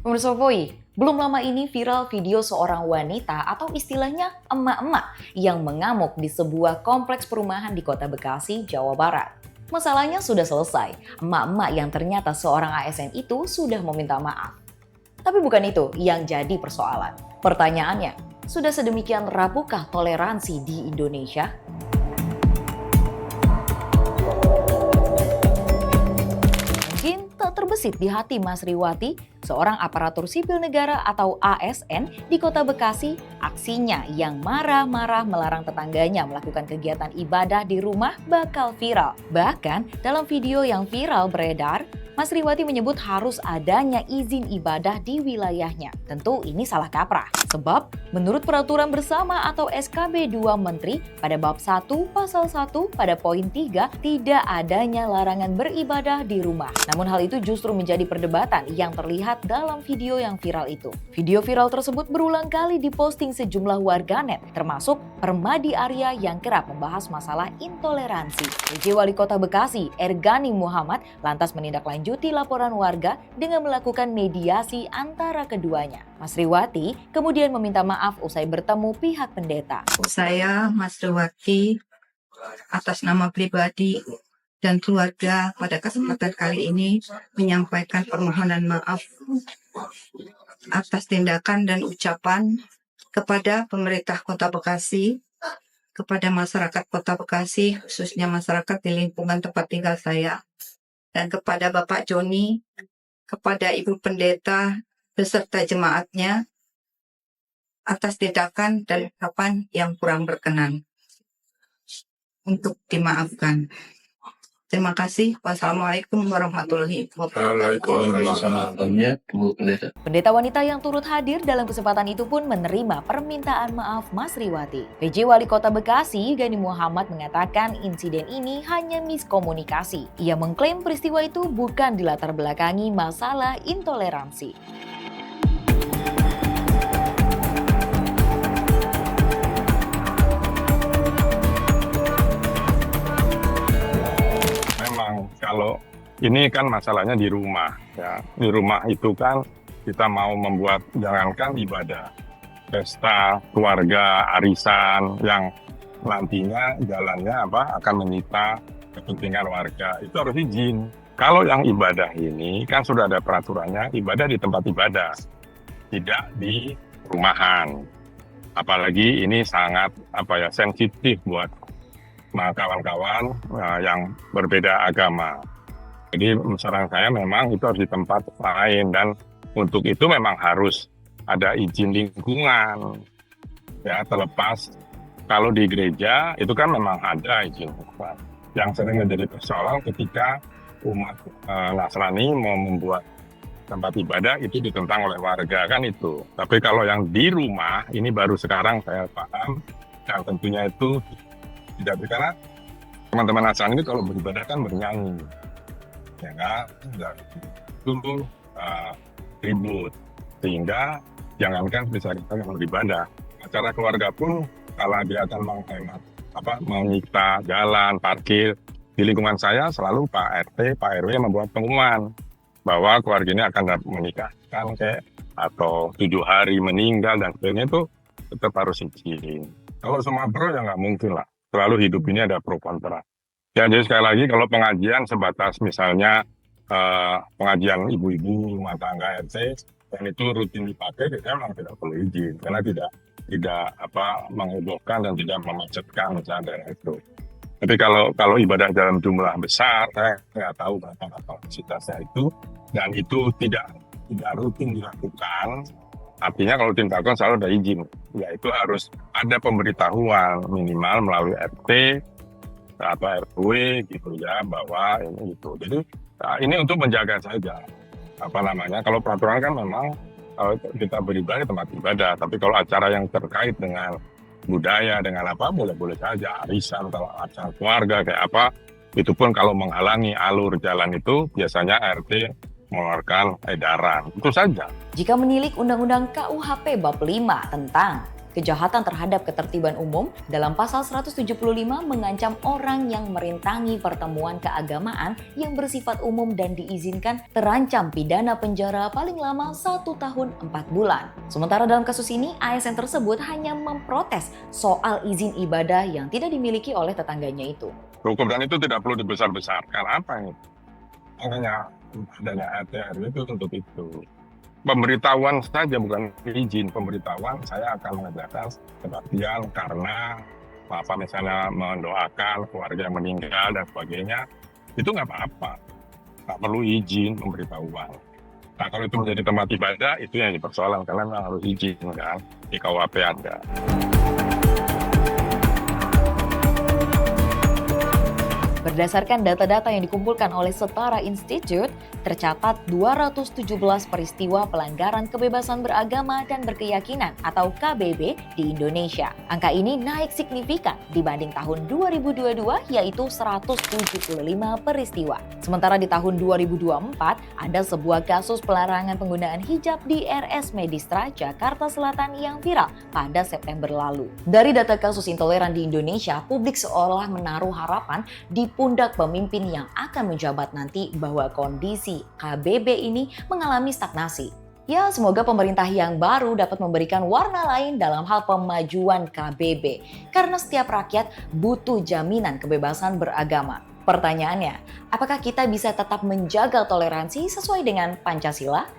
Pemirsa Voi, belum lama ini viral video seorang wanita atau istilahnya emak-emak yang mengamuk di sebuah kompleks perumahan di Kota Bekasi, Jawa Barat. Masalahnya sudah selesai, emak-emak yang ternyata seorang ASN itu sudah meminta maaf. Tapi bukan itu yang jadi persoalan. Pertanyaannya, sudah sedemikian rapuhkah toleransi di Indonesia? Mungkin tak terbesit di hati Mas Riwati, seorang aparatur sipil negara atau ASN di Kota Bekasi, aksinya yang marah-marah melarang tetangganya melakukan kegiatan ibadah di rumah bakal viral. Bahkan dalam video yang viral beredar, Mas Riwati menyebut harus adanya izin ibadah di wilayahnya. Tentu ini salah kaprah. Sebab menurut peraturan bersama atau SKB 2 Menteri pada bab 1 pasal 1 pada poin 3 tidak adanya larangan beribadah di rumah. Namun hal itu justru menjadi perdebatan yang terlihat dalam video yang viral itu. Video viral tersebut berulang kali diposting sejumlah warganet termasuk Permadi Arya yang kerap membahas masalah intoleransi. PJ Wali Kota Bekasi, Ergani Muhammad lantas menindaklanjuti laporan warga dengan melakukan mediasi antara keduanya. Mas Riwati kemudian meminta maaf usai bertemu pihak pendeta. Saya, Mas Riwati, atas nama pribadi dan keluarga pada kesempatan kali ini menyampaikan permohonan maaf atas tindakan dan ucapan kepada pemerintah Kota Bekasi, kepada masyarakat Kota Bekasi, khususnya masyarakat di lingkungan tempat tinggal saya, dan kepada Bapak Joni, kepada Ibu Pendeta, beserta jemaatnya, atas tindakan dan ucapan yang kurang berkenan. Untuk dimaafkan. Terima kasih. Wassalamualaikum warahmatullahi wabarakatuh. Pendeta wanita yang turut hadir dalam kesempatan itu pun menerima permintaan maaf Mas Riwati. PJ Wali Kota Bekasi, Gani Muhammad mengatakan insiden ini hanya miskomunikasi. Ia mengklaim peristiwa itu bukan dilatar belakangi masalah intoleransi. Kalau ini kan masalahnya di rumah, ya. Di rumah itu kan kita mau membuat jangankan ibadah, pesta, keluarga, arisan yang nantinya jalannya akan menyita kepentingan warga, itu harus izin. Kalau yang ibadah ini kan sudah ada peraturannya, ibadah di tempat ibadah, tidak di rumahan. Apalagi ini sangat sensitif buat kawan-kawan yang berbeda agama. Jadi saran saya memang itu harus di tempat lain, dan untuk itu memang harus ada izin lingkungan. Ya, terlepas kalau di gereja itu kan memang ada izin lingkungan. Yang sering menjadi persoalan ketika umat Nasrani mau membuat tempat ibadah itu ditentang oleh warga, kan itu. Tapi kalau yang di rumah ini baru sekarang saya paham, yang tentunya itu tidak, karena teman-teman Nasrani ini kalau beribadah kan bernyanyi, ya kan, itu ribut, sehingga jangankan bisa kita yang beribadah, acara keluarga pun kalau dia akan menghemat menyita jalan, parkir, di lingkungan saya selalu Pak RT, Pak RW membuat pengumuman bahwa keluarga ini akan menikahkan atau 7 hari meninggal dan sebagainya, itu tetap harus izin. Kalau semua pro ya nggak mungkin lah. Selalu hidup ini ada pro kontra. Ya, jadi sekali lagi kalau pengajian sebatas misalnya pengajian ibu-ibu rumah tangga RT dan itu rutin dipakai, kita memang tidak perlu izin karena tidak menghebohkan dan tidak memacetkan misalnya itu. Tapi kalau ibadah dalam jumlah besar, saya nggak tahu berapa kapasitasnya itu, dan itu tidak rutin dilakukan. Artinya kalau rutin dilakukan selalu ada izin, yaitu harus ada pemberitahuan minimal melalui RT atau RW gitu ya, bahwa ini gitu. Jadi ini untuk menjaga saja kalau peraturan kan memang kita beribadah di tempat ibadah, tapi kalau acara yang terkait dengan budaya dengan boleh-boleh saja, arisan atau acara keluarga itu pun kalau menghalangi alur jalan itu biasanya RT mengeluarkan edaran, itu saja. Jika menilik Undang-Undang KUHP Bab 5 tentang Kejahatan terhadap ketertiban umum dalam pasal 175 mengancam orang yang merintangi pertemuan keagamaan yang bersifat umum dan diizinkan terancam pidana penjara paling lama 1 tahun 4 bulan. Sementara dalam kasus ini, ASN tersebut hanya memprotes soal izin ibadah yang tidak dimiliki oleh tetangganya itu. Hukum dan itu tidak perlu dibesar-besarkan. Apa ini? Makanya adanya ATR itu untuk itu. Pemberitahuan saja bukan izin. Pemberitahuan saya akan mengerjakan kebaktian karena misalnya mendoakan keluarga yang meninggal dan sebagainya, itu nggak apa-apa, nggak perlu izin pemberitahuan. Nah kalau itu menjadi tempat ibadah, itu yang dipersoalan karena memang harus izin kan, di KUHP ada. Berdasarkan data-data yang dikumpulkan oleh Setara Institute, tercatat 217 peristiwa pelanggaran kebebasan beragama dan berkeyakinan atau KBB di Indonesia. Angka ini naik signifikan dibanding tahun 2022 yaitu 175 peristiwa. Sementara di tahun 2024 ada sebuah kasus pelarangan penggunaan hijab di RS Medistra Jakarta Selatan yang viral pada September lalu. Dari data kasus intoleran di Indonesia, publik seolah menaruh harapan di pundak pemimpin yang akan menjabat nanti bahwa kondisi KBB ini mengalami stagnasi. Ya, semoga pemerintah yang baru dapat memberikan warna lain dalam hal pemajuan KBB. Karena setiap rakyat butuh jaminan kebebasan beragama. Pertanyaannya, apakah kita bisa tetap menjaga toleransi sesuai dengan Pancasila?